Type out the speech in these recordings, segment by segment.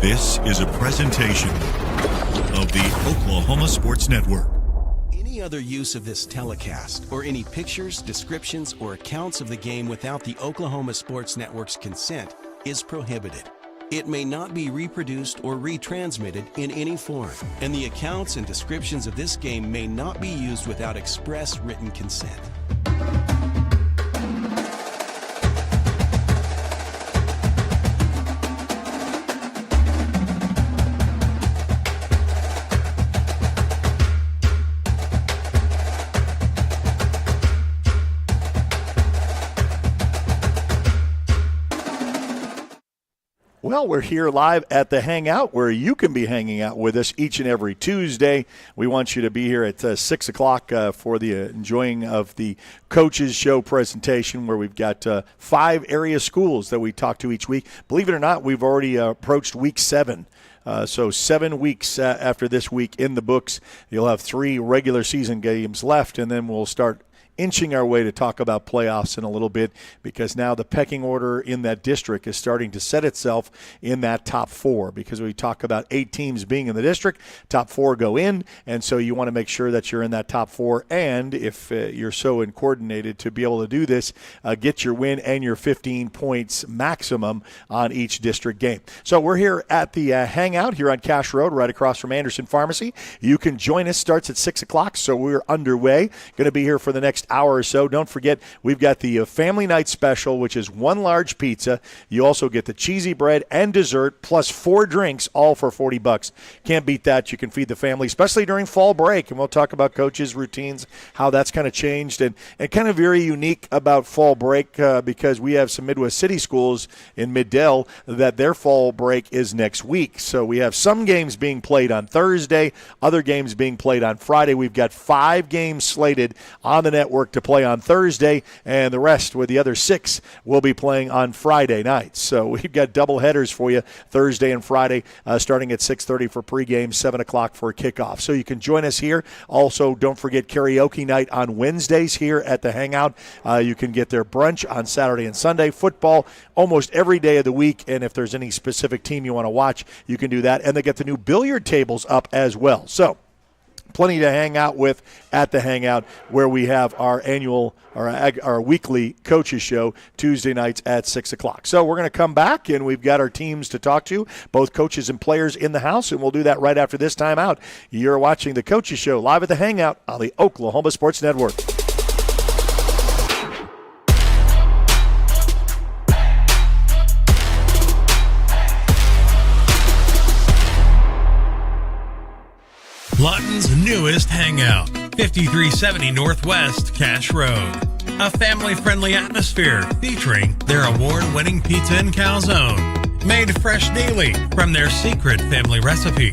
This is a presentation of the Oklahoma Sports Network. Any other use of this telecast or any pictures, descriptions, or accounts of the game without the Oklahoma Sports Network's consent is prohibited. It may not be reproduced or retransmitted in any form, and the accounts and descriptions of this game may not be used without express written consent. Well, we're here live at the Hangout where you can be hanging out with us each and every Tuesday. We want you to be here at 6 o'clock for the enjoying of the Coaches Show presentation where we've got 5 area schools that we talk to each week. Believe it or not, we've already approached week 7. So 7 weeks after this week in the books. You'll have 3 regular season games left, and then we'll start inching our way to talk about playoffs in a little bit because now the pecking order in that district is starting to set itself in that top 4 because we talk about 8 teams being in the district, top 4 go in, and so you want to make sure that you're in that top 4 and if you're so coordinated to be able to do this, get your win and your 15 points maximum on each district game. So we're here at the Hangout here on Cash Road right across from Anderson Pharmacy. You can join us, starts at 6 o'clock, so we're underway. Going to be here for the next hour or so. Don't forget, we've got the Family Night Special, which is 1 large pizza. You also get the cheesy bread and dessert, plus 4 drinks, all for $40. Can't beat that. You can feed the family, especially during fall break. And we'll talk about coaches' routines, how that's kind of changed, and kind of very unique about fall break because we have some Midwest City schools in Mid-Del that their fall break is next week. So we have some games being played on Thursday, other games being played on Friday. We've got 5 games slated on the network to play on Thursday, and the rest with the other 6 will be playing on Friday nights. So we've got double headers for you Thursday and Friday starting at 6:30 for pregame, 7 o'clock for kickoff. So you can join us here. Also, don't forget karaoke night on Wednesdays here at the Hangout. You can get their brunch on Saturday and Sunday, football almost every day of the week, and if there's any specific team you want to watch, you can do that. And they get the new billiard tables up as well. So plenty to hang out with at the Hangout where we have our annual or our weekly coaches show Tuesday nights at 6 o'clock. So we're going to come back, and we've got our teams to talk to, both coaches and players in the house, and we'll do that right after this timeout. You're watching the Coaches Show live at the Hangout on the Oklahoma Sports Network. Lawton's newest hangout, 5370 Northwest Cash Road. A family-friendly atmosphere featuring their award-winning pizza and calzone, made fresh daily from their secret family recipe.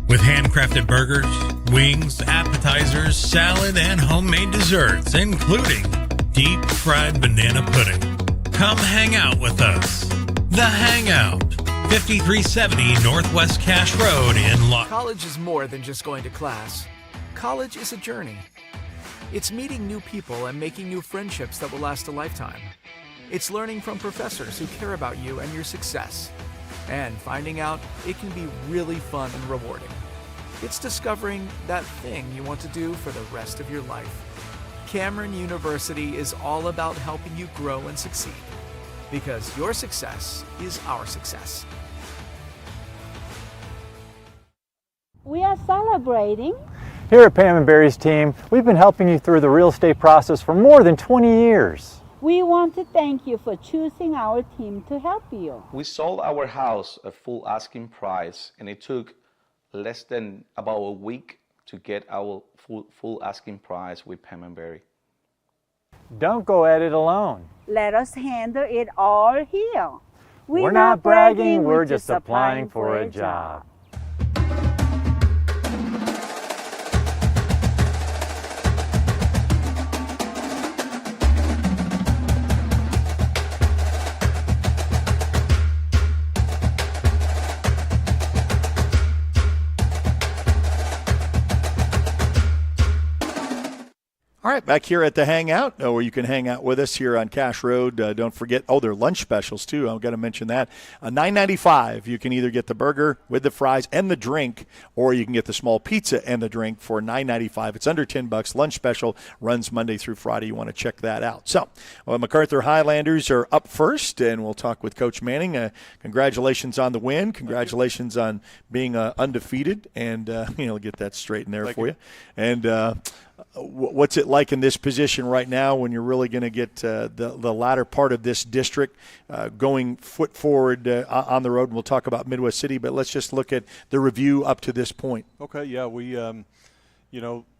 With handcrafted burgers, wings, appetizers, salad, and homemade desserts, including deep-fried banana pudding. Come hang out with us. The Hangout. 5370 Northwest Cash Road in Lawton. College is more than just going to class. College is a journey. It's meeting new people and making new friendships that will last a lifetime. It's learning from professors who care about you and your success. And finding out it can be really fun and rewarding. It's discovering that thing you want to do for the rest of your life. Cameron University is all about helping you grow and succeed. Because your success is our success. We are celebrating. Here at Pam and Barry's team, we've been helping you through the real estate process for more than 20 years. We want to thank you for choosing our team to help you. We sold our house at full asking price, and it took less than about a week to get our full asking price with Pam and Barry. Don't go at it alone. Let us handle it all here. We're not bragging, we're just applying for a job. All right, back here at the Hangout, where you can hang out with us here on Cash Road. Don't forget, there are lunch specials too. I've got to mention that. $9.95. You can either get the burger with the fries and the drink, or you can get the small pizza and the drink for $9.95. It's under $10. Lunch special runs Monday through Friday. You want to check that out. So, MacArthur Highlanders are up first, and we'll talk with Coach Manning. Congratulations on the win. Congratulations on being undefeated, and get that straight in there for you. And what's it like in this position right now when you're really going to get the latter part of this district going foot forward on the road? And we'll talk about Midwest City, but let's just look at the review up to this point. Okay, yeah, we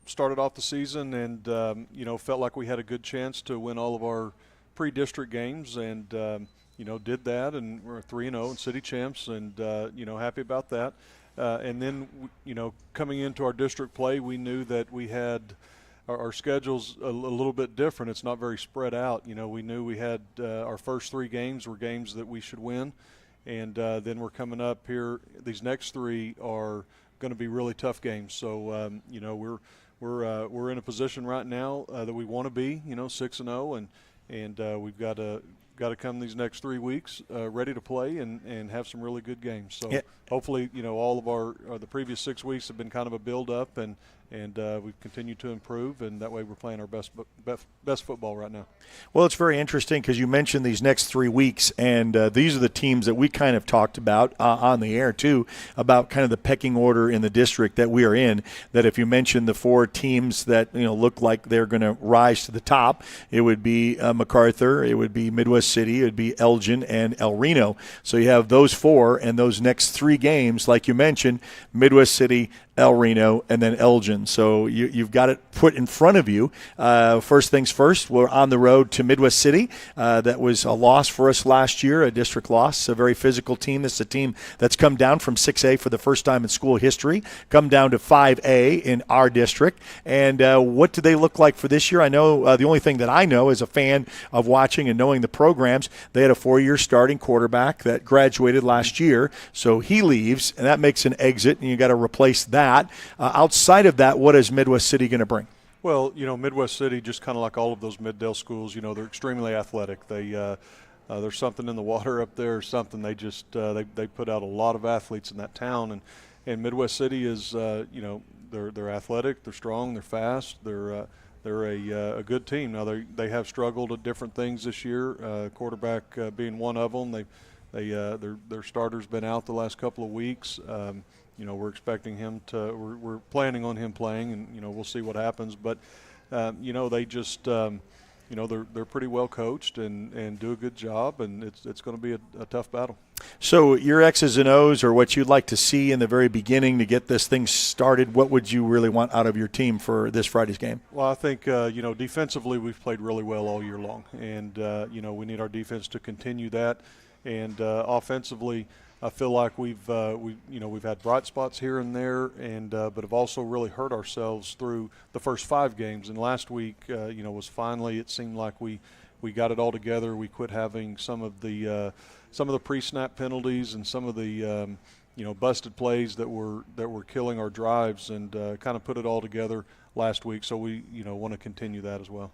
started off the season and felt like we had a good chance to win all of our pre-district games, and did that, and we're 3-0 and city champs, and happy about that. And then, coming into our district play, we knew that we had our schedule's a little bit different. It's not very spread out. We knew we had our first 3 games were games that we should win, and then we're coming up here. These next 3 are going to be really tough games. So, we're in a position right now that we want to be, 6-0, and we've got to come these next 3 weeks ready to play and have some really good games. So hopefully, all of the previous 6 weeks have been kind of a build-up, and we've continued to improve, and that way we're playing our best football right now. Well, it's very interesting because you mentioned these next 3 weeks, and these are the teams that we kind of talked about on the air too, about kind of the pecking order in the district that we are in, that if you mentioned the 4 teams that look like they're going to rise to the top, it would be MacArthur, it would be Midwest City, it would be Elgin, and El Reno. So you have those 4, and those next 3 games, like you mentioned, Midwest City, El Reno, and then Elgin. So you've got it put in front of you. First things first, we're on the road to Midwest City. That was a loss for us last year, a district loss, a very physical team. This is a team that's come down from 6A for the first time in school history, come down to 5A in our district. And what do they look like for this year? I know the only thing that I know as a fan of watching and knowing the programs, they had a 4-year starting quarterback that graduated last year. So he leaves, and that makes an exit, and you got to replace that. Outside of that, what is Midwest City going to bring? Well, Midwest City, just kind of like all of those Middale schools, they're extremely athletic. They there's something in the water up there or something. They just they put out a lot of athletes in that town, and Midwest City is they're athletic, they're strong, they're fast, they're a good team. Now they have struggled at different things this year. Quarterback being one of them. Their starter's been out the last couple of weeks. We're expecting him to. We're planning on him playing, and we'll see what happens. But they just they're pretty well coached and do a good job, and it's going to be a tough battle. So your X's and O's, or what you'd like to see in the very beginning to get this thing started, what would you really want out of your team for this Friday's game? Well, I think defensively we've played really well all year long, and we need our defense to continue that, and offensively. I feel like we've had bright spots here and there, and but have also really hurt ourselves through the first 5 games. And last week, was finally, it seemed like we got it all together. We quit having some of the pre-snap penalties and some of the busted plays that were killing our drives, and kind of put it all together last week. So we want to continue that as well.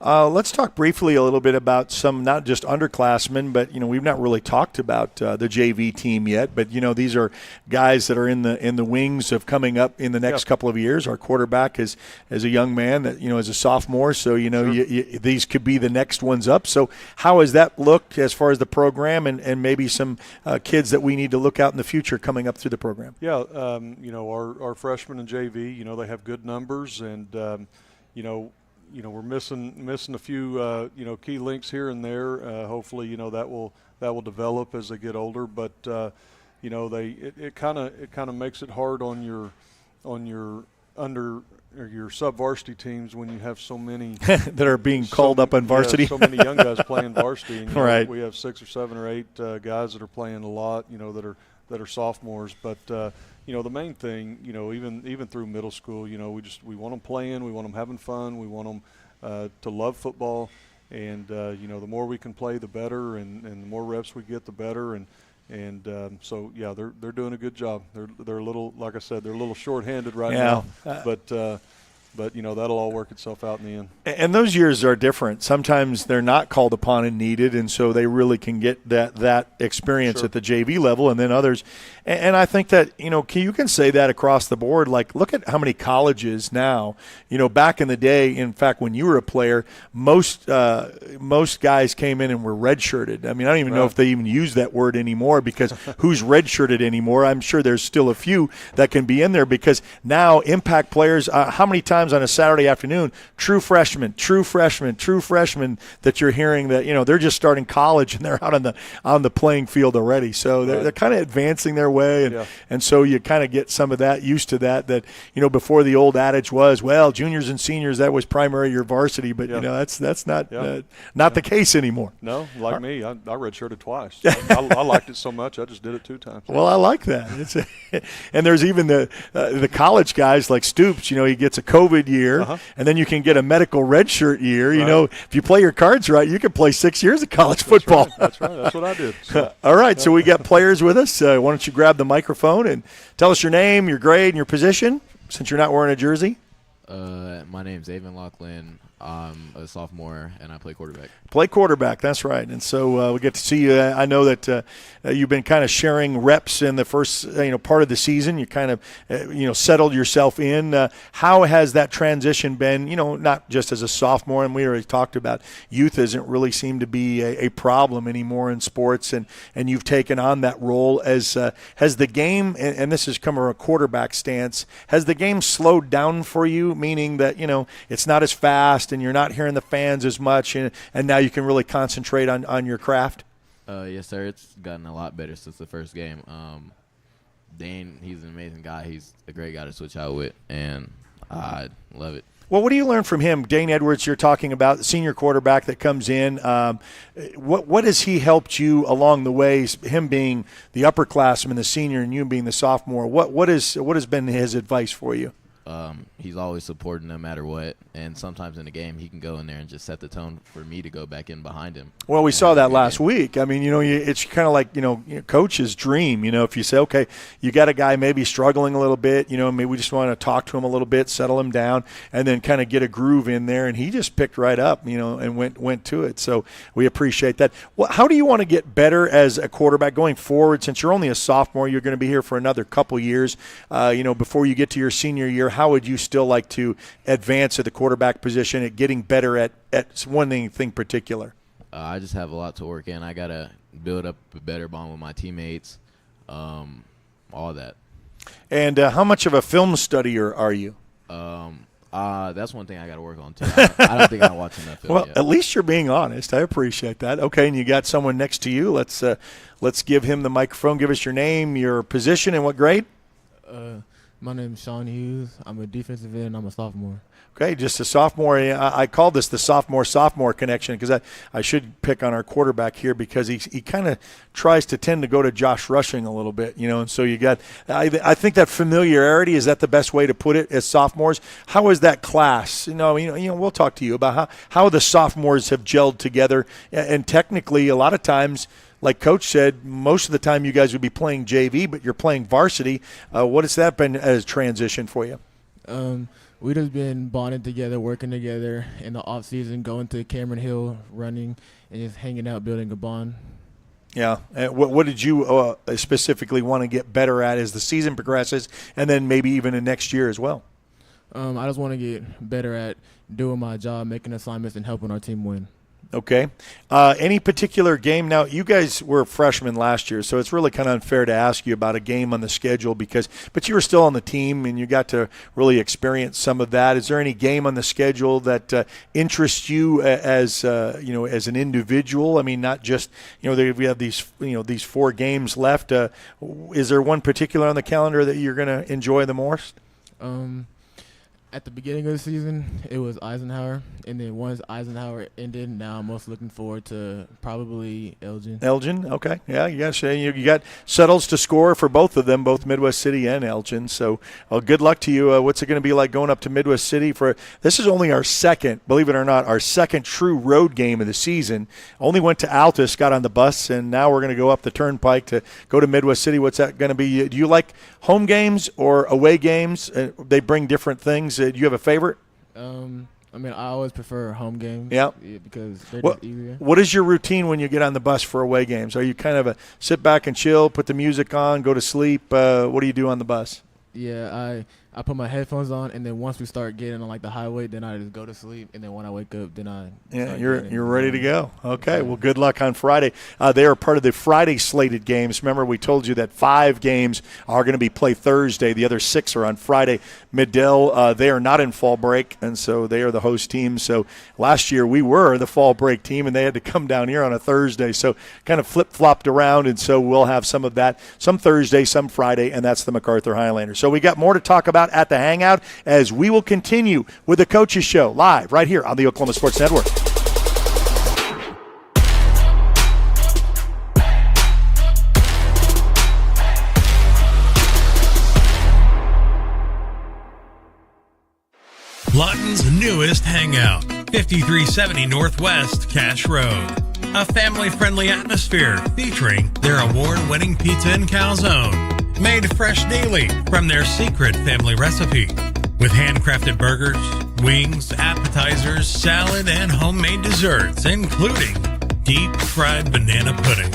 Let's talk briefly a little bit about some, not just underclassmen, but we've not really talked about the JV team yet. But these are guys that are in the wings of coming up in the next couple of years. Our quarterback is a young man that is a sophomore, so sure. These could be the next ones up. So how has that looked as far as the program and maybe some kids that we need to look out in the future coming up through the program? Yeah, our freshmen in JV, they have good numbers, and we're missing a few key links here and there. Hopefully, that will develop as they get older. But it kind of makes it hard on your under or your sub-varsity teams when you have so many that are being called up on varsity. Yeah, so many young guys playing varsity. And, right. We have 6 or 7 or 8 guys that are playing a lot. That are sophomores, but the main thing, even through middle school, we want them playing, we want them having fun, we want them to love football, and the more we can play, the better, and the more reps we get, the better, so yeah, they're doing a good job. They're a little, like I said, they're a little short-handed right now, but But, that'll all work itself out in the end. And those years are different. Sometimes they're not called upon and needed, and so they really can get that experience Sure. at the JV level, and then others. And I think that, you can say that across the board. Like, look at how many colleges now, back in the day, in fact, when you were a player, most guys came in and were redshirted. I mean, I don't even know if they even use that word anymore, because who's redshirted anymore? I'm sure there's still a few that can be in there, because now impact players, how many times on a Saturday afternoon, true freshmen that you're hearing that, they're just starting college and they're out on the playing field already. So they're kind of advancing their way. And so you kind of get some of that, used to that, before the old adage was, well, juniors and seniors, that was primary or varsity. But, that's not the case anymore. No, like me, I redshirted twice. I liked it so much, I just did it 2 times. Well, I like that. And there's even the college guys like Stoops, he gets a COVID year, and then you can get a medical redshirt year. If you play your cards right, you can play 6 years of college football. That's right. That's what I did. So. All right, so we got players with us. Why don't you grab the microphone and tell us your name, your grade, and your position, since you're not wearing a jersey. My name's Avon Laughlin. I'm a sophomore, and I play quarterback. Play quarterback, that's right. And so we get to see you. I know that you've been kind of sharing reps in the first part of the season. You kind of settled yourself in. How has that transition been? Not just as a sophomore, and we already talked about youth doesn't really seem to be a problem anymore in sports, and you've taken on that role as has the game, and this has come from a quarterback stance. Has the game slowed down for you, meaning that it's not as fast and you're not hearing the fans as much, and now you can really concentrate on your craft? Yes, sir. It's gotten a lot better since the first game. Dane, he's an amazing guy. He's a great guy to switch out with, and I love it. Well, what do you learn from him? Dane Edwards, you're talking about, the senior quarterback that comes in. What has he helped you along the way, him being the upperclassman, the senior, and you being the sophomore? What has been his advice for you? He's always supporting no matter what, and sometimes in the game he can go in there and just set the tone for me to go back in behind him. Well, we saw that last week. I mean, it's kind of like, coach's dream. If you say, okay, you got a guy maybe struggling a little bit, maybe we just want to talk to him a little bit, settle him down, and then kind of get a groove in there, and he just picked right up, and went to it. So we appreciate that. Well, how do you want to get better as a quarterback going forward? Since you're only a sophomore, you're going to be here for another couple years, before you get to your senior year. How would you still like to advance at the quarterback position, at getting better at one thing particular? I just have a lot to work in. I got to build up a better bond with my teammates, all that. And how much of a film studier are you? That's one thing I got to work on, too. I don't think I watch enough film Well, yet. at least you're being honest. I appreciate that. Okay, and you got someone next to you. Let's give him the microphone. Give us your name, your position, and what grade? My name is Sean Hughes. I'm a defensive end. I'm a sophomore. Okay, just a sophomore. I call this the sophomore connection, because I should pick on our quarterback here, because he kind of tries to tend to go to Josh Rushing a little bit, and so you got I think that familiarity, is that the best way to put it, as sophomores? How is that class? We'll talk to you about how the sophomores have gelled together, and technically a lot of times, like Coach said, most of the time you guys would be playing JV, but you're playing varsity. What has that been as transition for you? We just been bonding together, working together in the off season, going to Cameron Hill, running, and just hanging out, building a bond. Yeah. What did you specifically want to get better at as the season progresses, and then maybe even in next year as well? I just want to get better at doing my job, making assignments, and helping our team win. Okay. Any particular game? Now, you guys were freshmen last year, so it's really kind of unfair to ask you about a game on the schedule, but you were still on the team and you got to really experience some of that. Is there any game on the schedule that interests you as as an individual? I mean, not just we have these 4 games left. Is there one particular on the calendar that you're going to enjoy the most? At the beginning of the season, it was Eisenhower, and then once Eisenhower ended, now I'm most looking forward to probably Elgin. Elgin, okay, yeah, you got settles to score for both of them, both Midwest City and Elgin. So, good luck to you. What's it going to be like going up to Midwest City for? This is only our second, believe it or not, our second true road game of the season. Only went to Altus, got on the bus, and now we're going to go up the turnpike to go to Midwest City. What's that going to be? Do you like home games or away games? They bring different things Do you have a favorite? I mean, I always prefer home games. Yep. Yeah, because they're What, just easier. what is your routine when you get on the bus for away games? Are you kind of a sit back and chill, put the music on, go to sleep? What do you do on the bus? Yeah, I put my headphones on, and then once we start getting on like the highway, then I just go to sleep, and then when I wake up, then I start you're ready to go. Okay, well, good luck on Friday. They are part of the Friday slated games. Remember, we told you that 5 games are going to be played Thursday. The other 6 are on Friday. Middle, they are not in fall break, and so they are the host team. So last year we were the fall break team, and they had to come down here on a Thursday. So kind of flip-flopped around, and so we'll have some of that, some Thursday, some Friday, and that's the MacArthur Highlanders. So we got more to talk about at the Hangout as we will continue with the Coaches Show live right here on the Oklahoma Sports Network. Lawton's newest hangout, 5370 Northwest Cash Road. A family-friendly atmosphere featuring their award-winning pizza and calzone. Made fresh daily from their secret family recipe. With handcrafted burgers, wings, appetizers, salad, and homemade desserts, including deep-fried banana pudding.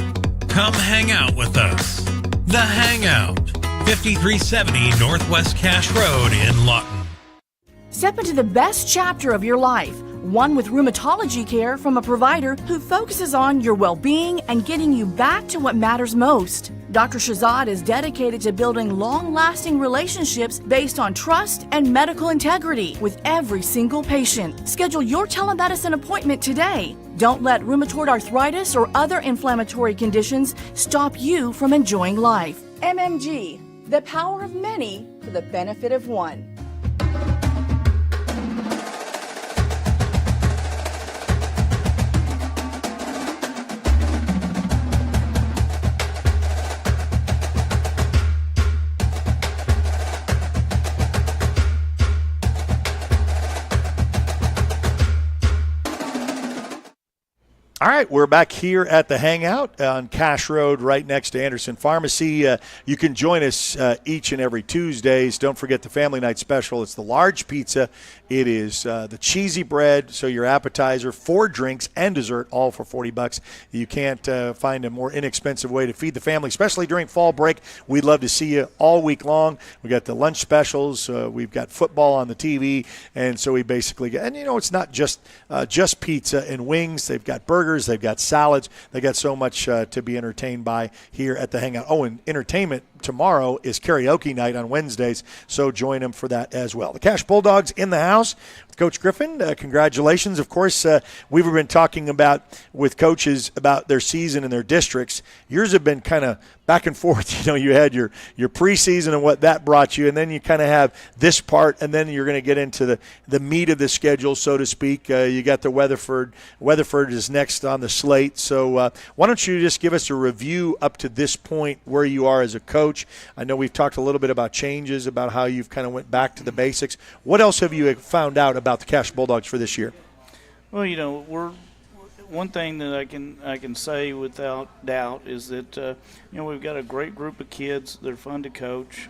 Come hang out with us. The Hangout, 5370 Northwest Cash Road in Lawton. Step into the best chapter of your life, one with rheumatology care from a provider who focuses on your well-being and getting you back to what matters most. Dr. Shahzad is dedicated to building long-lasting relationships based on trust and medical integrity with every single patient. Schedule your telemedicine appointment today. Don't let rheumatoid arthritis or other inflammatory conditions stop you from enjoying life. MMG, the power of many for the benefit of one. All right, we're back here at the Hangout on Cash Road right next to Anderson Pharmacy. You can join us each and every Tuesdays. Don't forget the Family Night Special. It's the large pizza. It is the cheesy bread, so your appetizer, 4 drinks, and dessert, all for $40. You can't find a more inexpensive way to feed the family, especially during fall break. We'd love to see you all week long. We got the lunch specials. We've got football on the TV, and so we basically get, and it's not just pizza and wings. They've got burgers. They've got salads. They got so much to be entertained by here at the Hangout. Oh, and entertainment tomorrow is karaoke night on Wednesdays, so join them for that as well. The Cash Bulldogs in the house. Coach Griffin, congratulations. Of course, we've been talking about with coaches about their season and their districts. Yours have been kind of back and forth. You had your preseason and what that brought you, and then you kind of have this part, and then you're going to get into the meat of the schedule, so to speak. You got the Weatherford. Weatherford is next on the slate. So why don't you just give us a review up to this point where you are as a coach? I know we've talked a little bit about changes, about how you've kind of went back to the basics. What else have you found out about the Cash Bulldogs for this year? Well, we're one thing that I can say without doubt is that we've got a great group of kids. They're fun to coach.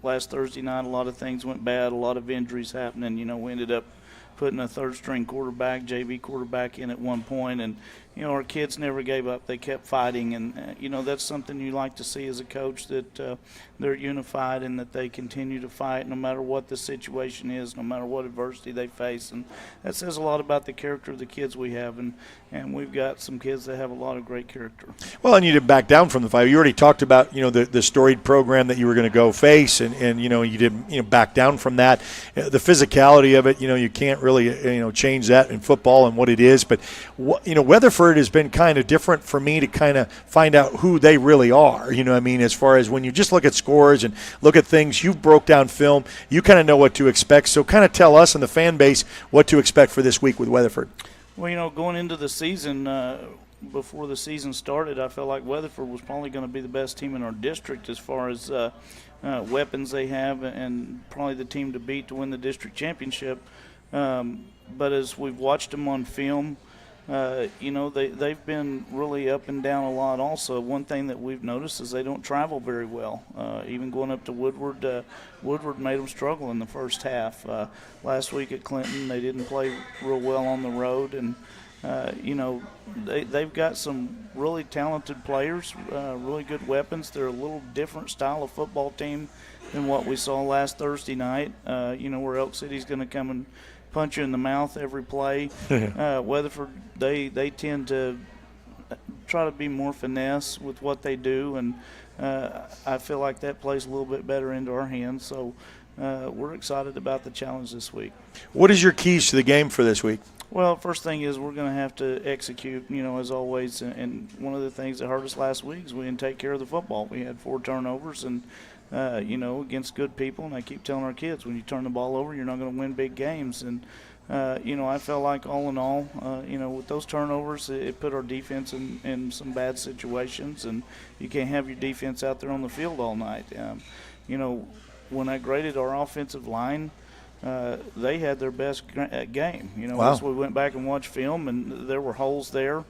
Last Thursday night a lot of things went bad, a lot of injuries happening. We ended up putting a third-string quarterback, JV quarterback, in at one point, and our kids never gave up. They kept fighting, and that's something you like to see as a coach, that they're unified and that they continue to fight no matter what the situation is, no matter what adversity they face. And that says a lot about the character of the kids we have, and we've got some kids that have a lot of great character. Well, and you didn't back down from the fight. You already talked about the storied program that you were going to go face, and you didn't back down from that. The physicality of it, you can't really change that in football and what it is. But Weatherford has been kind of different for me to kind of find out who they really are. As far as when you just look at scores and look at things, you broke down film, you kind of know what to expect. So kind of tell us and the fan base what to expect for this week with Weatherford. Well, going into the season, before the season started, I felt like Weatherford was probably going to be the best team in our district as far as weapons they have, and probably the team to beat to win the district championship. But as we've watched them on film, they've been really up and down a lot also. One thing that we've noticed is they don't travel very well. Even going up to Woodward, Woodward made them struggle in the first half. Last week at Clinton, they didn't play real well on the road, and they've got some really talented players, really good weapons. They're a little different style of football team than what we saw last Thursday night, where Elk City's going to come and punch you in the mouth every play. Weatherford, they tend to try to be more finesse with what they do, and I feel like that plays a little bit better into our hands. So we're excited about the challenge this week. What is your keys to the game for this week? Well, first thing is we're going to have to execute, as always. And one of the things that hurt us last week is we didn't take care of the football. We had 4 turnovers, and against good people. And I keep telling our kids, when you turn the ball over, you're not going to win big games. And I felt like all in all, with those turnovers, it put our defense in some bad situations. And you can't have your defense out there on the field all night. When I graded our offensive line, they had their best game. Wow. As we went back and watched film, and there were holes there.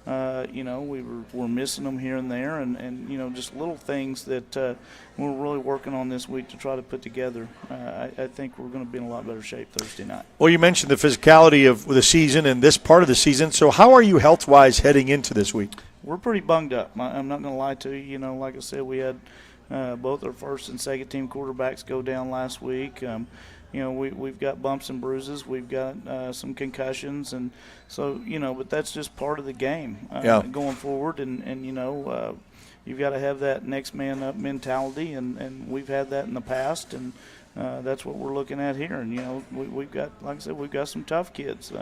We were missing them here and there, and just little things that we're really working on this week to try to put together. I think we're going to be in a lot better shape Thursday night. Well, you mentioned the physicality of the season and this part of the season. So how are you health-wise heading into this week? We're pretty bunged up. I'm not going to lie to you. Like I said, we had both our first and second team quarterbacks go down last week. We've got bumps and bruises. We've got some concussions, and so but that's just part of the game going forward. And you've got to have that next man up mentality, and we've had that in the past, and that's what we're looking at here. And we've got, like I said, we've got some tough kids.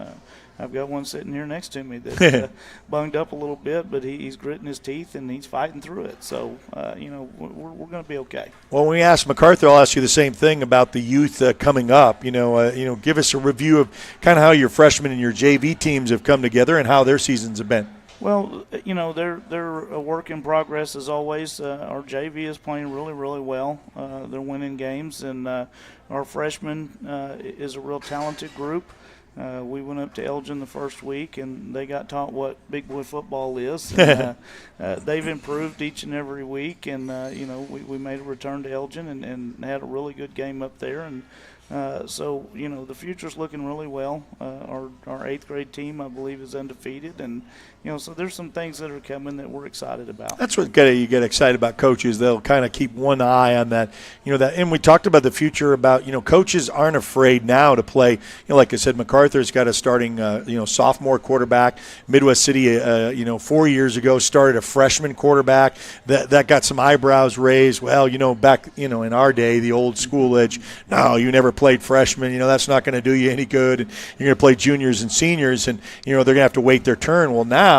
I've got one sitting here next to me that's bunged up a little bit, but he's gritting his teeth and he's fighting through it. So, we're going to be okay. Well, when we ask MacArthur, I'll ask you the same thing about the youth coming up. Give us a review of kind of how your freshmen and your JV teams have come together and how their seasons have been. Well, they're a work in progress as always. Our JV is playing really, really well. They're winning games, and our freshman is a real talented group. We went up to Elgin the first week, and they got taught what big boy football is. And, they've improved each and every week, and we made a return to Elgin and had a really good game up there. And so the future's looking really well. Our 8th grade team, I believe, is undefeated, and so there's some things that are coming that we're excited about. That's what you get excited about coaches. They'll kind of keep one eye on that, that. And we talked about the future about, coaches aren't afraid now to play. Like I said, MacArthur's got a starting, sophomore quarterback. Midwest City, 4 years ago started a freshman quarterback that got some eyebrows raised. Well, back, in our day, the old school edge. No, you never played freshmen. That's not going to do you any good. And you're going to play juniors and seniors, and they're going to have to wait their turn. Well, now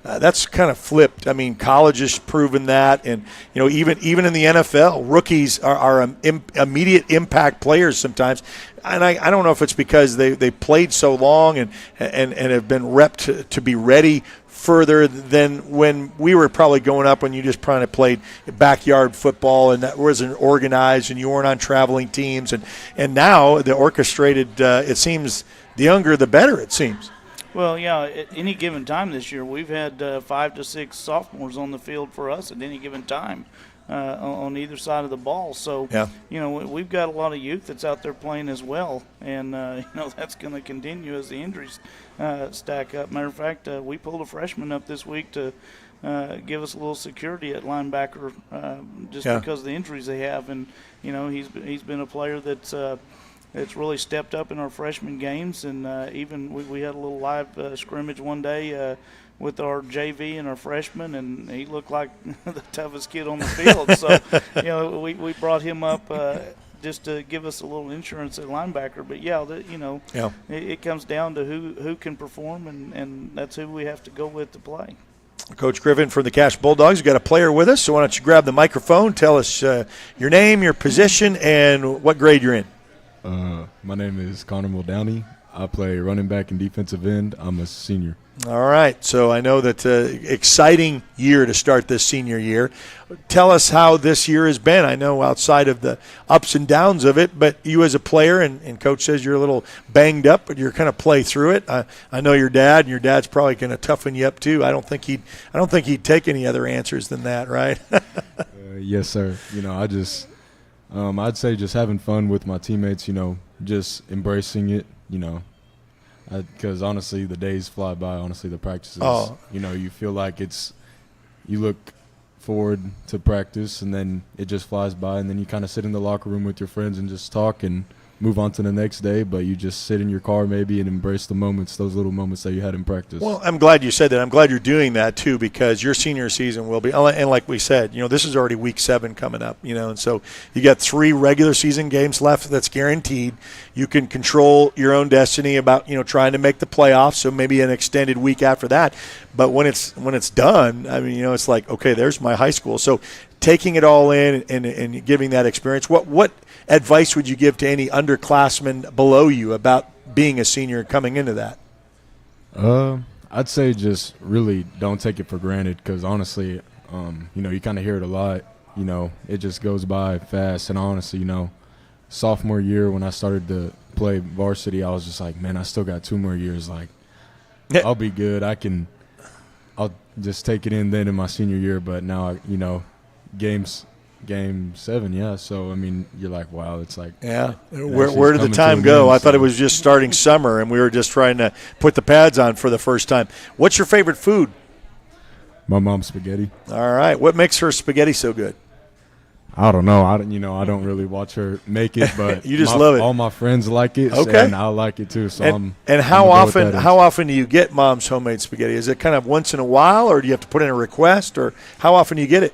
that's kind of flipped. I mean, college has proven that, and even in the NFL, rookies are immediate impact players sometimes. And I don't know if it's because they played so long and have been repped to be ready further than when we were probably going up, when you just kind of played backyard football and that wasn't organized and you weren't on traveling teams. And now the orchestrated, it seems the younger the better, it seems. Well, yeah, at any given time this year, we've had 5 to 6 sophomores on the field for us at any given time on either side of the ball. So, we've got a lot of youth that's out there playing as well, and, that's going to continue as the injuries stack up. Matter of fact, we pulled a freshman up this week to give us a little security at linebacker because of the injuries they have. And, he's been a player that's it's really stepped up in our freshman games, and even we had a little live scrimmage one day with our JV and our freshmen, and he looked like the toughest kid on the field. So, we brought him up just to give us a little insurance at linebacker. But it comes down to who can perform, and that's who we have to go with to play. Coach Griffin from the Cache Bulldogs, you got a player with us, so why don't you grab the microphone, tell us your name, your position, and what grade you're in. My name is Connor Muldowney. I play running back and defensive end. I'm a senior. All right, so I know that exciting year to start this senior year. Tell us how this year has been. I know outside of the ups and downs of it, but you as a player, and Coach says you're a little banged up, but you're kind of play through it. I know your dad, and your dad's probably going to toughen you up too. I don't think he'd take any other answers than that, right? Yes, sir. I'd say just having fun with my teammates. Just embracing it. Because honestly, the days fly by. Honestly, the practices, you feel like you look forward to practice, and then it just flies by, and then you kind of sit in the locker room with your friends and just talk and move on to the next day. But you just sit in your car maybe and embrace the moments, those little moments that you had in practice. Well, I'm glad you said that. I'm glad you're doing that too, because your senior season will be, and like we said, this is already week 7 coming up, and so you got 3 regular season games left that's guaranteed. You can control your own destiny about, trying to make the playoffs, so maybe an extended week after that. But when it's done, it's like, okay, there's my high school. So taking it all in and giving that experience, what advice would you give to any underclassmen below you about being a senior coming into that? I'd say just really don't take it for granted, because honestly, you kind of hear it a lot. It just goes by fast. And honestly, sophomore year when I started to play varsity, I was just like, man, I still got 2 more years. Like, I'll be good. I'll just take it in then in my senior year. But now, game 7, yeah. So, you're like, wow, it's like. Yeah. Where did the time go? I thought it was just starting summer, and we were just trying to put the pads on for the first time. What's your favorite food? My mom's spaghetti. All right. What makes her spaghetti so good? I don't know. I don't really watch her make it, but you just love it. All my friends like it, okay, and I like it too. So and how often do you get mom's homemade spaghetti? Is it kind of once in a while, or do you have to put in a request, or how often do you get it?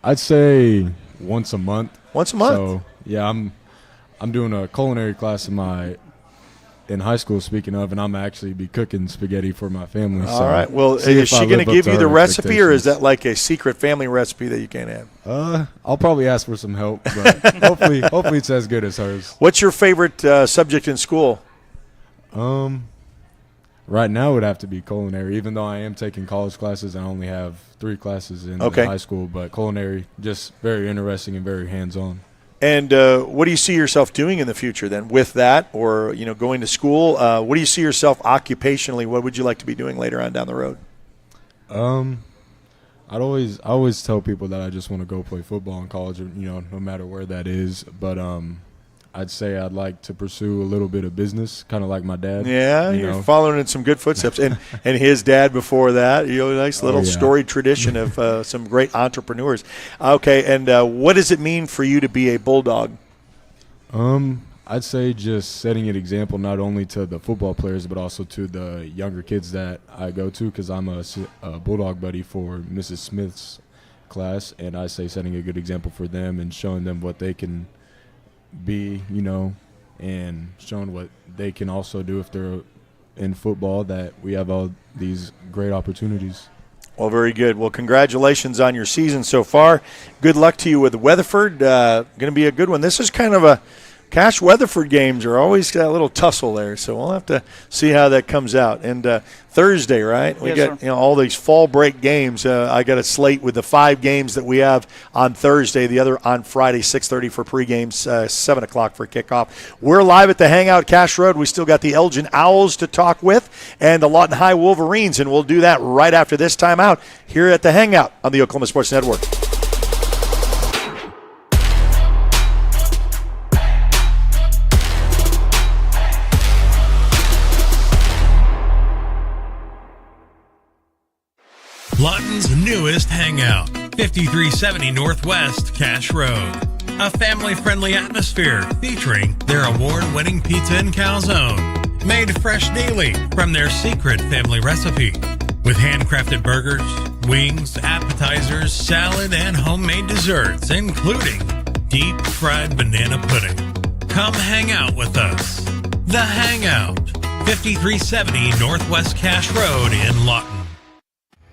I'd say once a month. Once a month. So yeah, I'm doing a culinary class in high school, speaking of, and I'm actually be cooking spaghetti for my family. All right. Well, is she going to give you the recipe, or is that like a secret family recipe that you can't have? I'll probably ask for some help, but hopefully it's as good as hers. What's your favorite subject in school? Right now it would have to be culinary, even though I am taking college classes. I only have 3 classes in high school, but culinary, just very interesting and very hands-on. And what do you see yourself doing in the future then with that, or going to school? What do you see yourself occupationally? What would you like to be doing later on down the road? I always tell people that I just want to go play football in college, no matter where that is. But I'd say I'd like to pursue a little bit of business, kind of like my dad. Yeah, you're following in some good footsteps. And his dad before that, nice little storied tradition of some great entrepreneurs. Okay, and what does it mean for you to be a Bulldog? I'd say just setting an example not only to the football players but also to the younger kids that I go to, because I'm a Bulldog buddy for Mrs. Smith's class, and I say setting a good example for them and showing them what they can be, and showing what they can also do if they're in football, that we have all these great opportunities. Well, very good. Well, congratulations on your season so far. Good luck to you with Weatherford. Going to be a good one. This is kind of a Cache Weatherford games are always got a little tussle there, so we'll have to see how that comes out. And Thursday, right? We got all these fall break games. I got a slate with the 5 games that we have on Thursday. The other on Friday, 6:30 for pregames, 7 o'clock for kickoff. We're live at the Hangout Cache Road. We still got the Elgin Owls to talk with and the Lawton High Wolverines, and we'll do that right after this timeout here at the Hangout on the Oklahoma Sports Network. Lawton's newest hangout, 5370 Northwest Cache Road. A family-friendly atmosphere featuring their award-winning pizza and calzone, made fresh daily from their secret family recipe. With handcrafted burgers, wings, appetizers, salad, and homemade desserts, including deep-fried banana pudding. Come hang out with us. The Hangout, 5370 Northwest Cache Road in Lawton.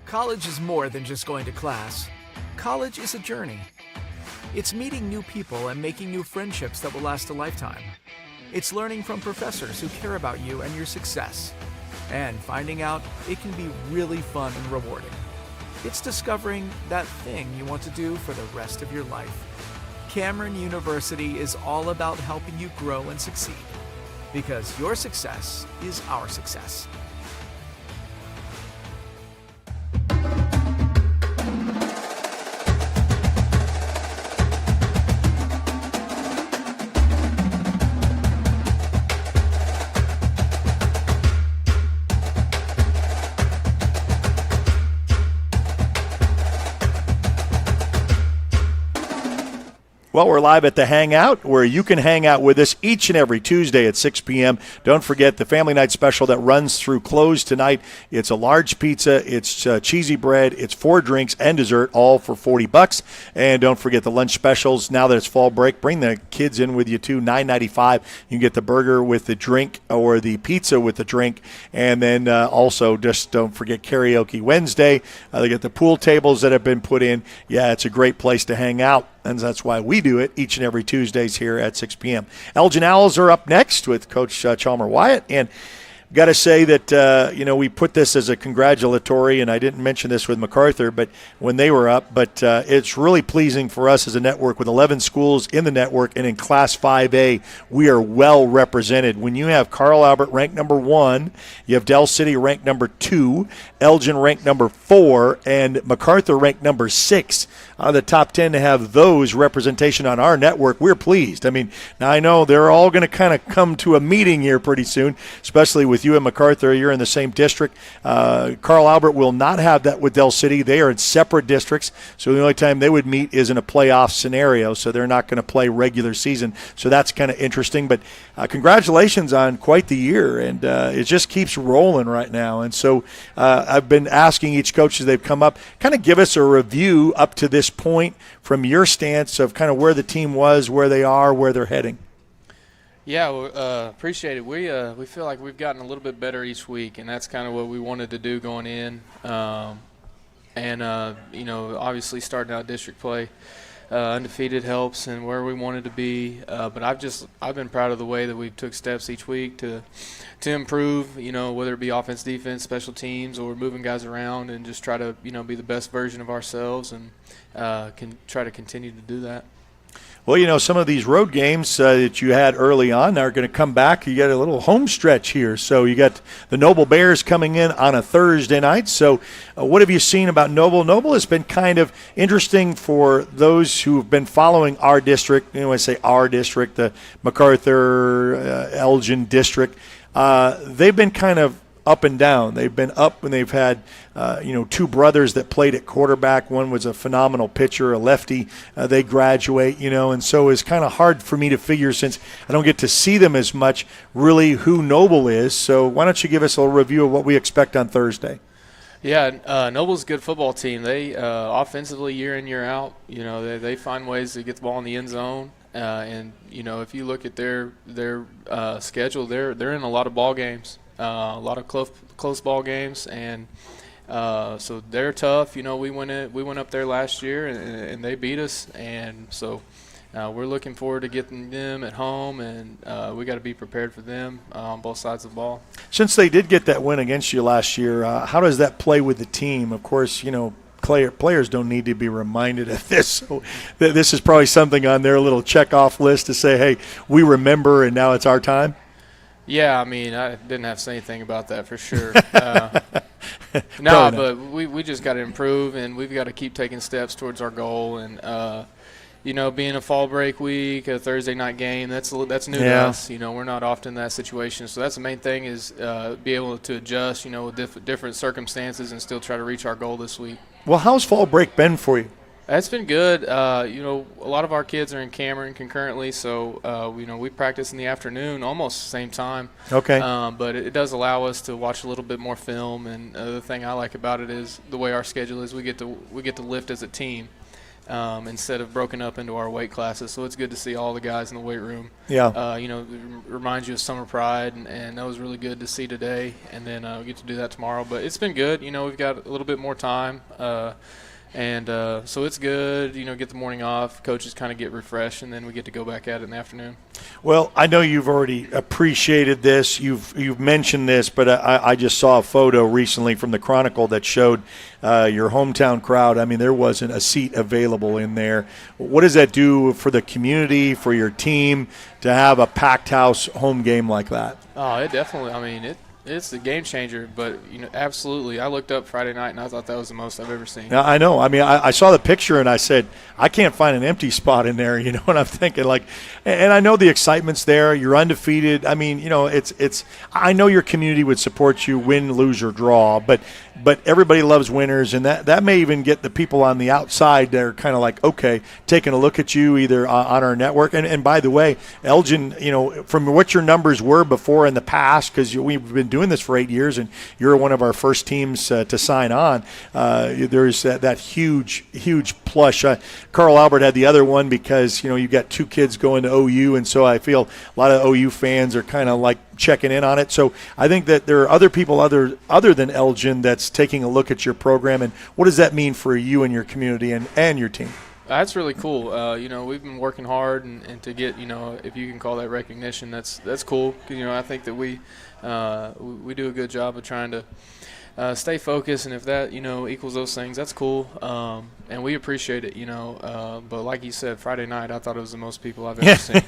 College is more than just going to class. College is a journey. It's meeting new people and making new friendships that will last a lifetime. It's learning from professors who care about you and your success. And finding out it can be really fun and rewarding. It's discovering that thing you want to do for the rest of your life. Cameron University is all about helping you grow and succeed. Because your success is our success. Well, we're live at the Hangout, where you can hang out with us each and every Tuesday at 6 p.m. Don't forget the Family Night Special that runs through close tonight. It's a large pizza, it's cheesy bread, it's 4 drinks and dessert, all for $40. And don't forget the lunch specials. Now that it's fall break, bring the kids in with you too. $9.95. You can get the burger with the drink or the pizza with the drink. And then also just don't forget Karaoke Wednesday. They get the pool tables that have been put in. Yeah, it's a great place to hang out. And that's why we do it each and every Tuesdays here at 6 p.m. Elgin Owls are up next with Coach Chalmer Wyatt. And got to say that, we put this as a congratulatory, and I didn't mention this with MacArthur, but when they were up, but it's really pleasing for us as a network with 11 schools in the network, and in Class 5A, we are well represented. When you have Carl Albert ranked number 1, you have Del City ranked number 2, Elgin ranked number 4, and MacArthur ranked number 6. Out of the top 10 to have those representation on our network, we're pleased. I mean, now I know they're all going to kind of come to a meeting here pretty soon, especially with you and MacArthur. You're in the same district. Carl Albert will not have that with Del City. They are in separate districts, so the only time they would meet is in a playoff scenario, so they're not going to play regular season. So that's kind of interesting. But congratulations on quite the year, and it just keeps rolling right now. And so I've been asking each coach as they've come up, kind of give us a review up to this point from your stance of kind of where the team was, where they are, where they're heading. Yeah, appreciate it. We feel like we've gotten a little bit better each week, and that's kind of what we wanted to do going in. Obviously starting out district play, undefeated helps and where we wanted to be. But I've been proud of the way that we took steps each week to improve, whether it be offense, defense, special teams, or moving guys around, and just try to, be the best version of ourselves, and can try to continue to do that. Well, some of these road games that you had early on are going to come back. You got a little home stretch here. So you got the Noble Bears coming in on a Thursday night. So what have you seen about Noble? Noble has been kind of interesting for those who have been following our district. When I say our district, the MacArthur, Elgin district, they've been kind of up and down. They've been up when they've had, 2 brothers that played at quarterback. One was a phenomenal pitcher, a lefty. They graduate, and so it's kind of hard for me to figure, since I don't get to see them as much, really who Noble is. So why don't you give us a little review of what we expect on Thursday? Yeah, Noble's a good football team. They offensively, year in, year out, they find ways to get the ball in the end zone. If you look at their schedule, they're in a lot of ball games. A lot of close ball games, and so they're tough. We went up there last year, and they beat us, and so we're looking forward to getting them at home, and we got to be prepared for them on both sides of the ball. Since they did get that win against you last year, how does that play with the team? Of course, players don't need to be reminded of this. So this is probably something on their little check-off list to say, hey, we remember, and now it's our time. Yeah, I didn't have to say anything about that for sure. But we just got to improve, and we've got to keep taking steps towards our goal. And being a fall break week, a Thursday night game, that's new to us. We're not often in that situation, so that's the main thing, is be able to adjust, with different circumstances, and still try to reach our goal this week. Well, how's fall break been for you? It's been good. A lot of our kids are in Cameron concurrently, so we practice in the afternoon, almost the same time. Okay. But it does allow us to watch a little bit more film, and the thing I like about it is the way our schedule is. We get to lift as a team instead of broken up into our weight classes. So it's good to see all the guys in the weight room. Yeah. It reminds you of summer pride, and that was really good to see today. And then we get to do that tomorrow. But it's been good. We've got a little bit more time. And so it's good, get the morning off. Coaches kind of get refreshed, and then we get to go back at it in the afternoon. Well, I know you've already appreciated this. You've mentioned this, but I just saw a photo recently from the Chronicle that showed your hometown crowd. I mean, there wasn't a seat available in there. What does that do for the community, for your team, to have a packed house home game like that? Oh, it definitely. I mean, it's a game changer, but absolutely. I looked up Friday night and I thought that was the most I've ever seen. I know. I mean, I saw the picture and I said, I can't find an empty spot in there. And I'm thinking and I know the excitement's there. You're undefeated. I mean, it's. I know your community would support you, win, lose, or draw, but everybody loves winners, and that may even get the people on the outside that are kind of like, okay, taking a look at you either on our network. And by the way, Elgin, from what your numbers were before in the past, because we've been doing this for 8 years, and you're one of our first teams to sign on. There's that huge plush. Carl Albert had the other one because you got 2 kids going to OU, and so I feel a lot of OU fans are kind of like checking in on it. So I think that there are other people other than Elgin that's taking a look at your program. And what does that mean for you and your community and your team? That's really cool. We've been working hard, and to get, if you can call that recognition, that's cool. Because, I think that we do a good job of trying to stay focused, and if that, equals those things, that's cool. And we appreciate it, but like you said, Friday night, I thought it was the most people I've ever seen.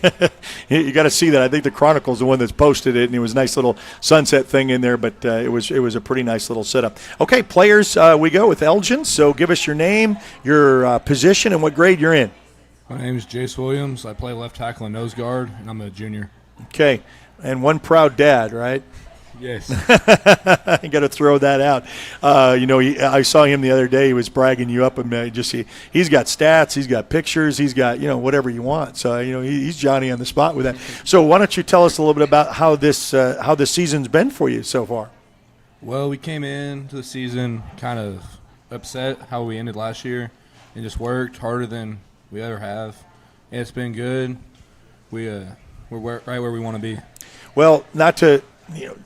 You got to see that. I think the Chronicle's the one that's posted it, and it was a nice little sunset thing in there, but it was a pretty nice little setup. Okay, players, we go with Elgin. So give us your name, your position, and what grade you're in. My name is Jace Williams. I play left tackle and nose guard, and I'm a junior. Okay, and one proud dad, right? Yes. You got to throw that out. I saw him the other day. He was bragging you up, and he's got stats, he's got pictures, he's got whatever you want. So he's Johnny on the spot with that. So why don't you tell us a little bit about how this season's been for you so far? Well, we came into the season kind of upset how we ended last year, and just worked harder than we ever have, and it's been good. We're right where we want to be. Well, not to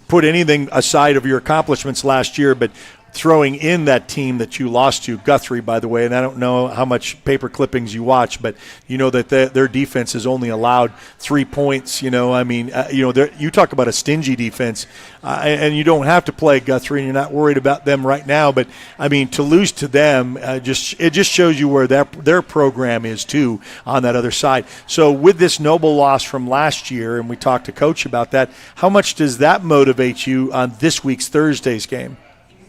put anything aside of your accomplishments last year, but throwing in that team that you lost to, Guthrie, by the way, and I don't know how much paper clippings you watch, but you know that their defense has only allowed 3 points. You talk about a stingy defense, and you don't have to play Guthrie, and you're not worried about them right now. But I mean, to lose to them, it just shows you where their program is too on that other side. So with this Noble loss from last year, and we talked to Coach about that, how much does that motivate you on this week's Thursday's game?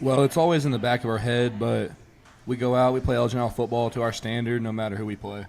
Well, it's always in the back of our head, but we go out, we play Elgin football to our standard no matter who we play.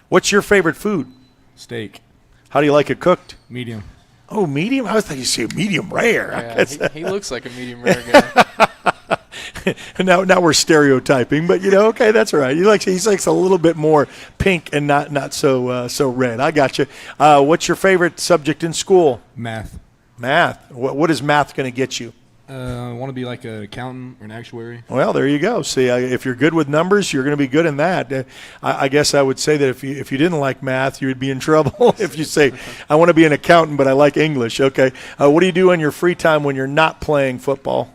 What's your favorite food? Steak. How do you like it cooked? Medium. Oh, medium? I was thinking you say medium rare. Yeah, he looks like a medium rare guy. Now we're stereotyping, but okay, that's all right. He likes a little bit more pink and not so red. I got you. What's your favorite subject in school? Math. Math. What is math going to get you? I want to be like an accountant or an actuary. Well, there you go. See, if you're good with numbers, you're going to be good in that. I guess I would say that if you didn't like math, you would be in trouble. If you say, I want to be an accountant, but I like English. Okay. What do you do in your free time when you're not playing football?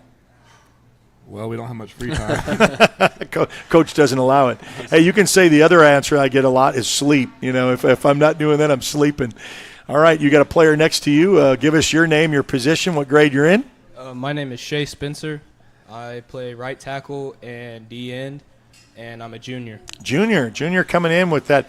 Well, we don't have much free time. Coach doesn't allow it. Hey, you can say the other answer I get a lot is sleep. If I'm not doing that, I'm sleeping. All right, you got a player next to you. Give us your name, your position, what grade you're in. My name is Shea Spencer. I play right tackle and D end, and I'm a junior. Junior coming in with that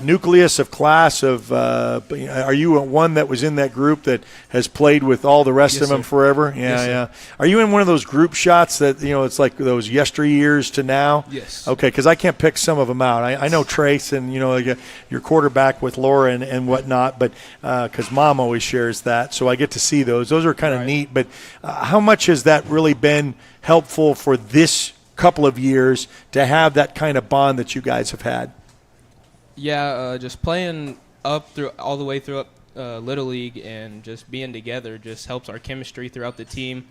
nucleus of class of are you one that was in that group that has played with all the rest of them forever? Yeah. Are you in one of those group shots that, it's like those yesteryears to now? Yes. Okay, because I can't pick some of them out. I know Trace and, your quarterback with Laura and whatnot, but because Mom always shares that, so I get to see those. Those are kind of neat, but how much has that really been helpful for this couple of years to have that kind of bond that you guys have had? Yeah, just playing all the way through Little League and just being together just helps our chemistry throughout the team.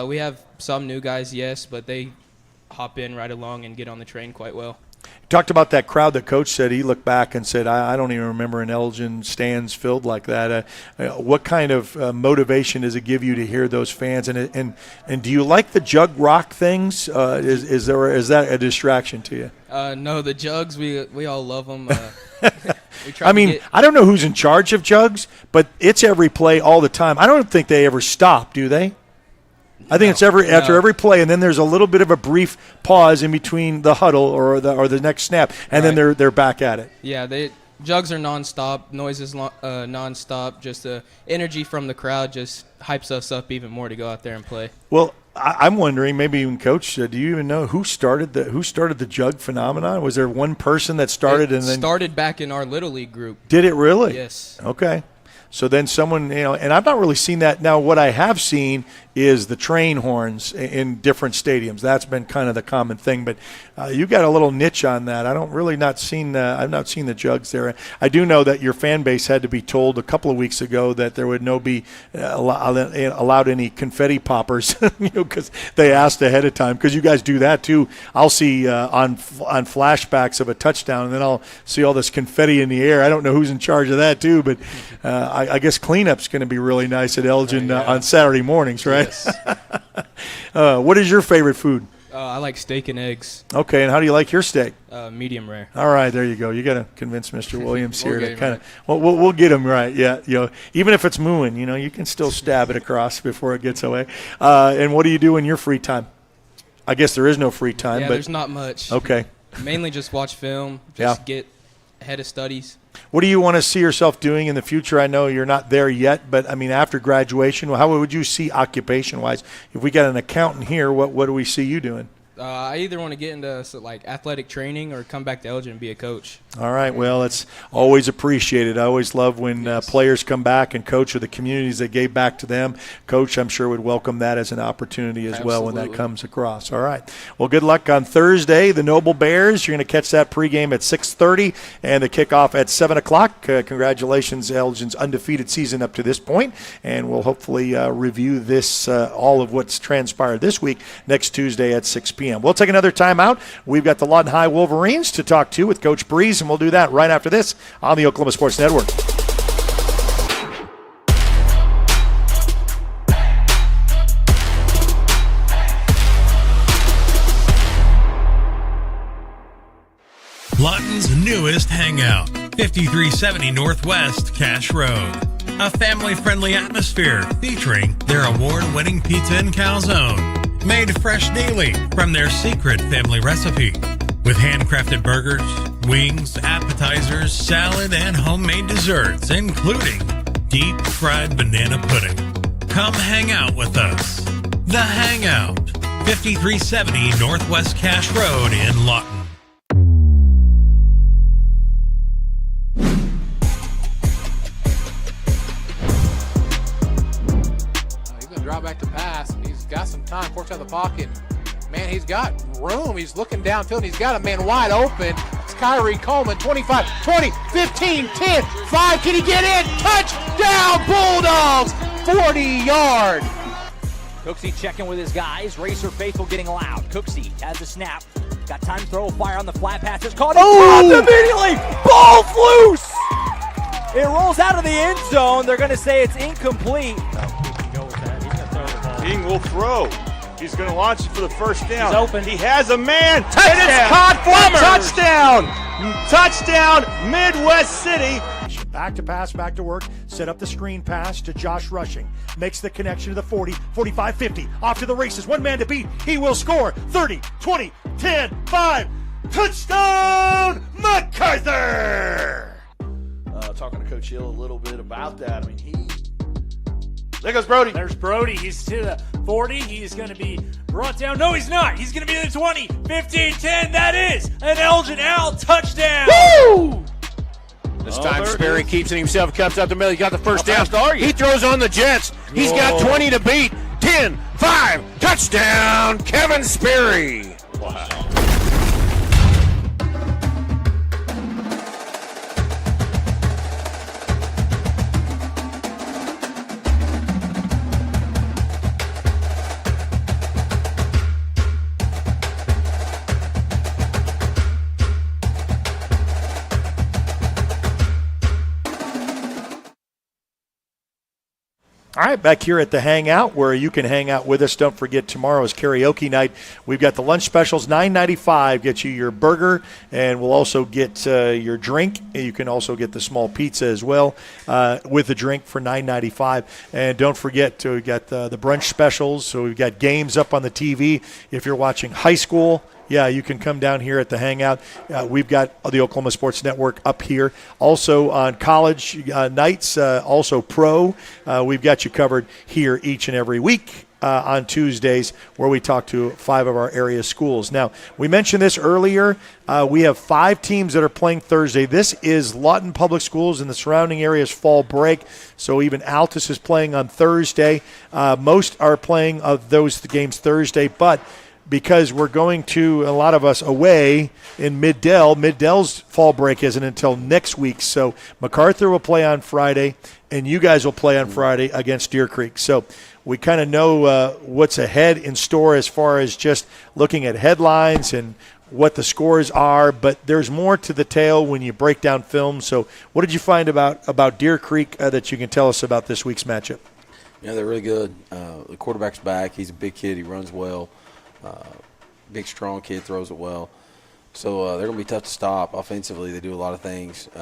We have some new guys, yes, but they hop in right along and get on the train quite well. Talked about that crowd that Coach said he looked back and said, I don't even remember an Elgin stands filled like that. What kind of motivation does it give you to hear those fans? And do you like the jug rock things? Is that a distraction to you? No, the jugs, we all love them. I mean, I don't know who's in charge of jugs, but it's every play all the time. I don't think they ever stop, do they? I think it's after every play, and then there's a little bit of a brief pause in between the huddle or the next snap, and then they're back at it. Yeah, jugs are nonstop, noises nonstop. Just the energy from the crowd just hypes us up even more to go out there and play. Well, I'm wondering, maybe even Coach, do you even know who started the jug phenomenon? Was there one person that started It started back in our Little League group. Did it really? Yes. Okay. So then someone, and I've not really seen that. Now, what I have seen is the train horns in different stadiums. That's been kind of the common thing. But you got a little niche on that. I've not seen the jugs there. I do know that your fan base had to be told a couple of weeks ago that there would no be allowed any confetti poppers, because they asked ahead of time. Because you guys do that too. I'll see on flashbacks of a touchdown, and then I'll see all this confetti in the air. I don't know who's in charge of that too, but I guess cleanup's going to be really nice at Elgin on Saturday mornings, right? Yes. What is your favorite food? I like steak and eggs. Okay, and how do you like your steak? Medium rare. All right, there you go. You got to convince Mr. Williams here to kind of. Well, we'll get him right. Yeah, even if it's mooing, you can still stab it across before it gets away. And what do you do in your free time? I guess there is no free time. Yeah, but there's not much. Okay. Mainly just watch film. Get ahead of studies. What do you want to see yourself doing in the future? I know you're not there yet, but I mean, after graduation, how would you see occupation-wise? If we got an accountant here, what do we see you doing? I either want to get into athletic training or come back to Elgin and be a coach. All right. Well, it's always appreciated. I always love when players come back and coach with the communities that gave back to them. Coach, I'm sure, would welcome that as an opportunity as well when that comes across. All right. Well, good luck on Thursday. The Noble Bears, you're going to catch that pregame at 6:30 and the kickoff at 7 o'clock. Congratulations, Elgin's undefeated season up to this point, and we'll hopefully review this, all of what's transpired this week, next Tuesday at 6 p.m. We'll take another timeout. We've got the Lawton High Wolverines to talk to with Coach Breeze, and we'll do that right after this on the Oklahoma Sports Network. Lawton's newest hangout, 5370 Northwest Cash Road. A family-friendly atmosphere featuring their award-winning pizza and calzone. Made fresh daily from their secret family recipe. With handcrafted burgers, wings, appetizers, salad, and homemade desserts, including deep-fried banana pudding. Come hang out with us. The Hangout, 5370 Northwest Cash Road in Lawton. He's going to drop back to pass. He's got some time. Forks out of the pocket. Man, he's got room. He's looking downfield. And he's got a man wide open. It's Kyrie Coleman. 25, 20, 15, 10, 5. Can he get in? Touchdown, Bulldogs! 40-yard. Cooksey checking with his guys. Racer Faithful getting loud. Cooksey has the snap. Got time to throw a fire on the flat pass. It's caught. Immediately. Ball's loose. It rolls out of the end zone. They're going to say it's incomplete. King will throw. He's going to launch it for the first down. He's open. He has a man. Touchdown. And it's caught for a touchdown. Touchdown, Midwest City. Back to pass, back to work. Set up the screen pass to Josh Rushing. Makes the connection to the 40, 45, 50. Off to the races. One man to beat. He will score. 30, 20, 10, 5. Touchdown, MacArthur! Talking to Coach Hill a little bit about that. I mean, there goes Brody. There's Brody. He's to the 40. He's going to be brought down. No, he's not. He's going to be in the 20, 15, 10. That is an Elgin Owl touchdown. Woo! This time Sperry keeps it himself, cuts up the middle. He got the first down. He throws on the Jets. He's got 20 to beat. 10, 5, touchdown, Kevin Sperry. Wow. right, back here at the Hangout where you can hang out with us. Don't forget, tomorrow is karaoke night. We've got the lunch specials, $9.95. Get you your burger, and we'll also get your drink. You can also get the small pizza as well with the drink for $9.95. And don't forget, we've got the brunch specials. So we've got games up on the TV. If you're watching high school, yeah, you can come down here at the Hangout. We've got the Oklahoma Sports Network up here. Also on college nights, also pro, we've got you covered here each and every week on Tuesdays where we talk to 5 of our area schools. Now, we mentioned this earlier. We have 5 teams that are playing Thursday. This is Lawton Public Schools and the surrounding areas fall break, so even Altus is playing on Thursday. Most are playing of those games Thursday, but because we're going to, a lot of us, away in Mid-Del. Mid-Del's fall break isn't until next week. So MacArthur will play on Friday, and you guys will play on Friday against Deer Creek. So we kind of know what's ahead in store as far as just looking at headlines and what the scores are, but there's more to the tale when you break down film. So what did you find about Deer Creek that you can tell us about this week's matchup? Yeah, they're really good. The quarterback's back. He's a big kid. He runs well. Big, strong kid, throws it well. So they're going to be tough to stop. Offensively, they do a lot of things. They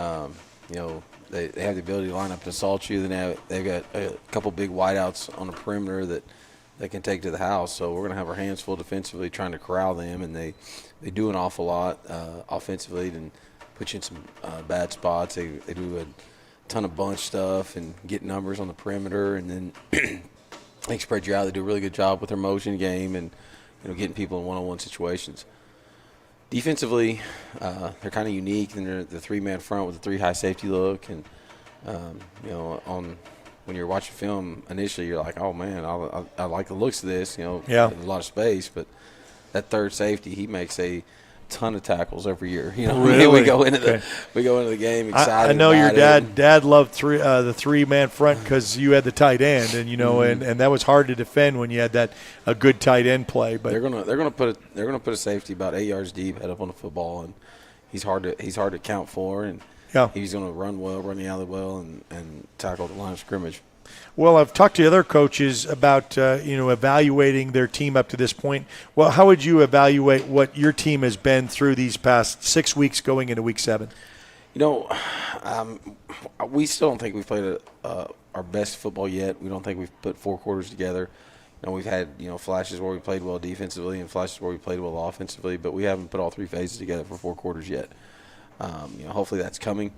have the ability to line up and assault you. Then they've got a couple big wideouts on the perimeter that they can take to the house. So we're going to have our hands full defensively trying to corral them, and they do an awful lot offensively and put you in some bad spots. They do a ton of bunch stuff and get numbers on the perimeter, and then they spread you out. They do a really good job with their motion game and getting people in one-on-one situations. Defensively, they're kind of unique. And they're the 3-man front with a 3 high safety look. And, when you're watching film, initially you're like, oh, man, I like the looks of this. Yeah. There's a lot of space. But that third safety, he makes a ton of tackles every year. Really? we go into the game excited. I know your dad loved the 3-man front because you had the tight end, and and that was hard to defend when you had a good tight end play. But they're gonna put a safety about 8 yards deep, head up on the football, and he's hard to count for, and he's gonna run the alley well, and tackle the line of scrimmage. Well, I've talked to other coaches about evaluating their team up to this point. Well, how would you evaluate what your team has been through these past 6 weeks going into week 7? We still don't think we've played our best football yet. We don't think we've put 4 quarters together. We've had flashes where we played well defensively and flashes where we played well offensively, but we haven't put all 3 phases together for 4 quarters yet. Hopefully that's coming.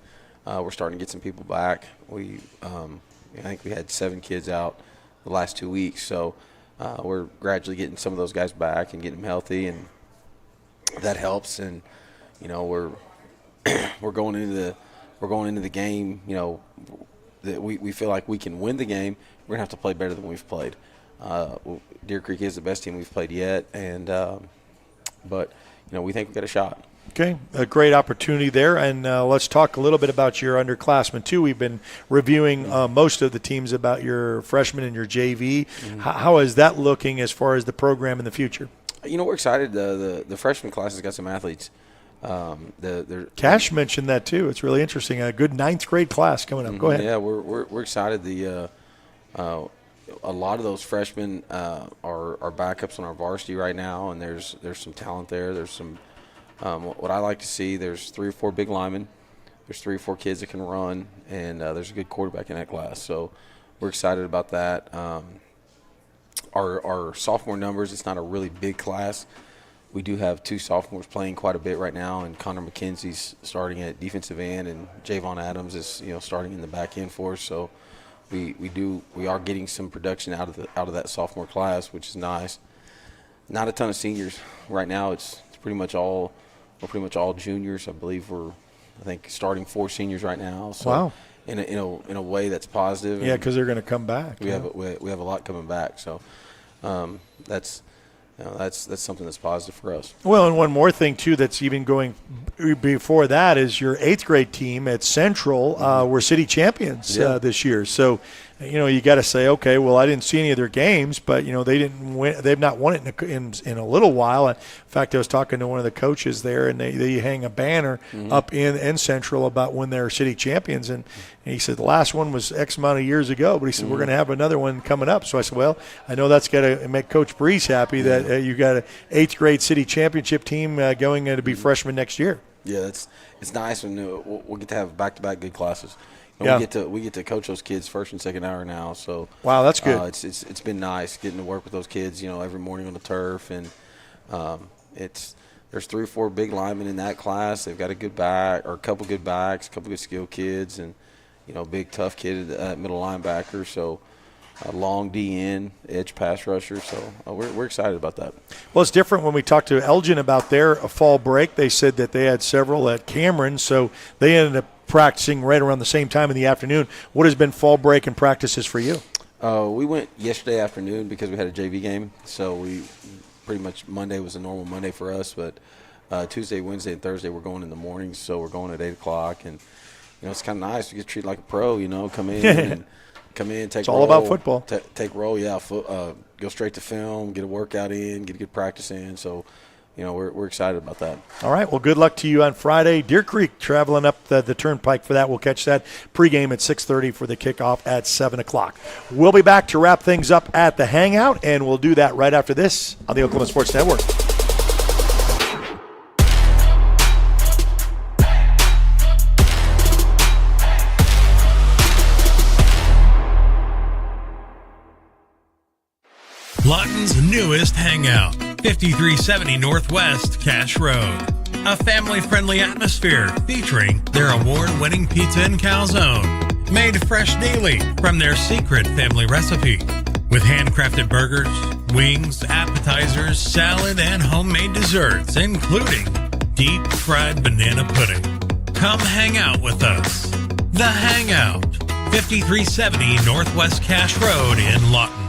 We're starting to get some people back. I think we had 7 kids out the last 2 weeks, so we're gradually getting some of those guys back and getting them healthy, and that helps. And we're going into the game. That we feel like we can win the game. We're gonna have to play better than we've played. Deer Creek is the best team we've played yet, and but we think we got a shot. Okay, a great opportunity there. And let's talk a little bit about your underclassmen, too. We've been reviewing most of the teams about your freshmen and your JV. Mm-hmm. How is that looking as far as the program in the future? We're excited. The freshman class has got some athletes. Cash mentioned that, too. It's really interesting. A good 9th grade class coming up. Mm-hmm. Go ahead. Yeah, we're excited. A lot of those freshmen are backups on our varsity right now, and there's some talent there. There's some what I like to see, there's 3 or 4 big linemen. There's 3 or 4 kids that can run, and there's a good quarterback in that class. So we're excited about that. Our sophomore numbers, it's not a really big class. We do have 2 sophomores playing quite a bit right now, and Connor McKenzie's starting at defensive end, and Javon Adams is starting in the back end for us. So we are getting some production out of that sophomore class, which is nice. Not a ton of seniors right now. It's pretty much all juniors. I believe we're starting 4 seniors right now. So wow. In a way that's positive. Yeah, because they're going to come back. We have a lot coming back. So that's something that's positive for us. Well, and one more thing too that's even going before that is your 8th grade team at Central were city champions this year. So you got to say, okay, well, I didn't see any of their games, but they didn't win. They've not won it in a little while. In fact, I was talking to one of the coaches there, and they hang a banner up in Central about when they're city champions, and he said the last one was X amount of years ago, but he said we're going to have another one coming up. So I said, well, I know that's got to make Coach Breeze happy that you got an 8th grade city championship team going to be freshmen next year. Yeah, it's nice when we'll get to have back-to-back good classes. Yeah. We get to coach those kids first and second hour now. So wow, that's good. It's been nice getting to work with those kids. Every morning on the turf, and there's 3 or 4 big linemen in that class. They've got a good back or a couple good backs, a couple good skill kids, and big tough kid at middle linebacker. So. Long DN, edge pass rusher, so we're excited about that. Well, it's different when we talked to Elgin about their fall break. They said that they had several at Cameron, so they ended up practicing right around the same time in the afternoon. What has been fall break and practices for you? We went yesterday afternoon because we had a JV game, so we pretty much Monday was a normal Monday for us, but Tuesday, Wednesday, and Thursday we're going in the mornings, so we're going at 8 o'clock, and it's kind of nice. We get treated like a pro, come in and – come in, take it's all roll, about football. Take roll, go straight to film, get a workout in, get a good practice in. So, we're excited about that. All right. Well, good luck to you on Friday. Deer Creek traveling up the turnpike for that. We'll catch that pregame at 6:30 for the kickoff at 7 o'clock. We'll be back to wrap things up at the Hangout, and we'll do that right after this on the Oklahoma Sports Network. Lawton's newest hangout, 5370 Northwest Cash Road. A family-friendly atmosphere featuring their award-winning pizza and calzone, made fresh daily from their secret family recipe. With handcrafted burgers, wings, appetizers, salad, and homemade desserts, including deep-fried banana pudding. Come hang out with us. The Hangout, 5370 Northwest Cash Road in Lawton.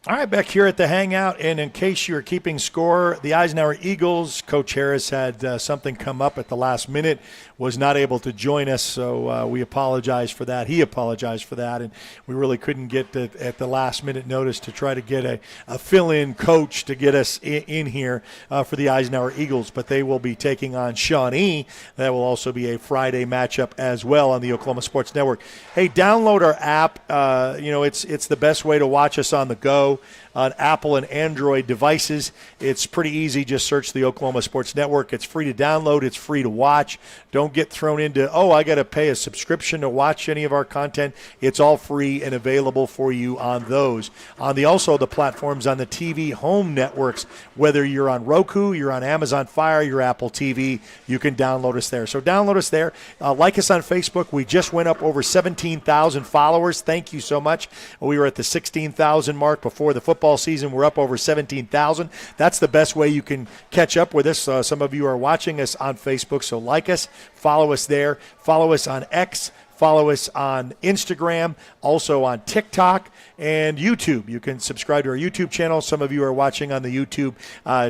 All right, back here at the Hangout, and in case you're keeping score, the Eisenhower Eagles, Coach Harris had something come up at the last minute, was not able to join us, so we apologize for that. He apologized for that, and we really couldn't get at the last minute notice to try to get a fill-in coach to get us in here for the Eisenhower Eagles, but they will be taking on Shawnee. That will also be a Friday matchup as well on the Oklahoma Sports Network. Hey, download our app. It's the best way to watch us on the go. On Apple and Android devices, it's pretty easy. Just search the Oklahoma Sports Network. It's free to download. It's free to watch. Don't get thrown into, I got to pay a subscription to watch any of our content. It's all free and available for you on those. Also the platforms on the TV home networks, whether you're on Roku, you're on Amazon Fire, you're Apple TV, you can download us there. So download us there. Like us on Facebook. We just went up over 17,000 followers. Thank you so much. We were at the 16,000 mark before the football season. We're up over 17,000. That's the best way you can catch up with us. Some of you are watching us on Facebook, so like us, follow us there. Follow us on X. Follow us on Instagram, also on TikTok and YouTube. You can subscribe to our YouTube channel. Some of you are watching on the YouTube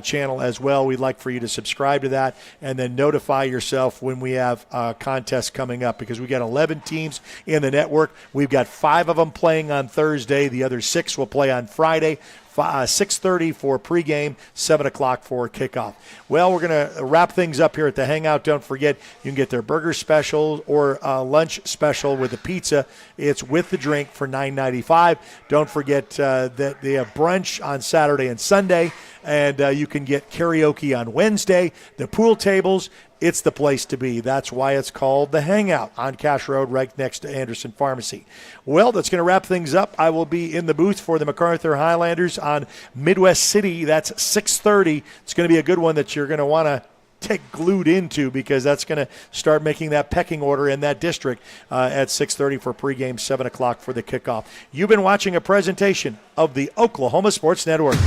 channel as well. We'd like for you to subscribe to that and then notify yourself when we have contests coming up, because we got 11 teams in the network. We've got 5 of them playing on Thursday. The other 6 will play on Friday. 6:30 for pregame, 7 o'clock for kickoff. Well, we're going to wrap things up here at the Hangout. Don't forget, you can get their burger special or lunch special with the pizza. It's with the drink for $9.95. Don't forget that they have brunch on Saturday and Sunday, and you can get karaoke on Wednesday. The pool tables, it's the place to be. That's why it's called the Hangout on Cash Road, right next to Anderson Pharmacy. Well, that's going to wrap things up. I will be in the booth for the MacArthur Highlanders on Midwest City. That's 6:30. It's going to be a good one that you're going to want to take glued into, because that's going to start making that pecking order in that district at 6:30 for pregame, 7 o'clock for the kickoff. You've been watching a presentation of the Oklahoma Sports Network.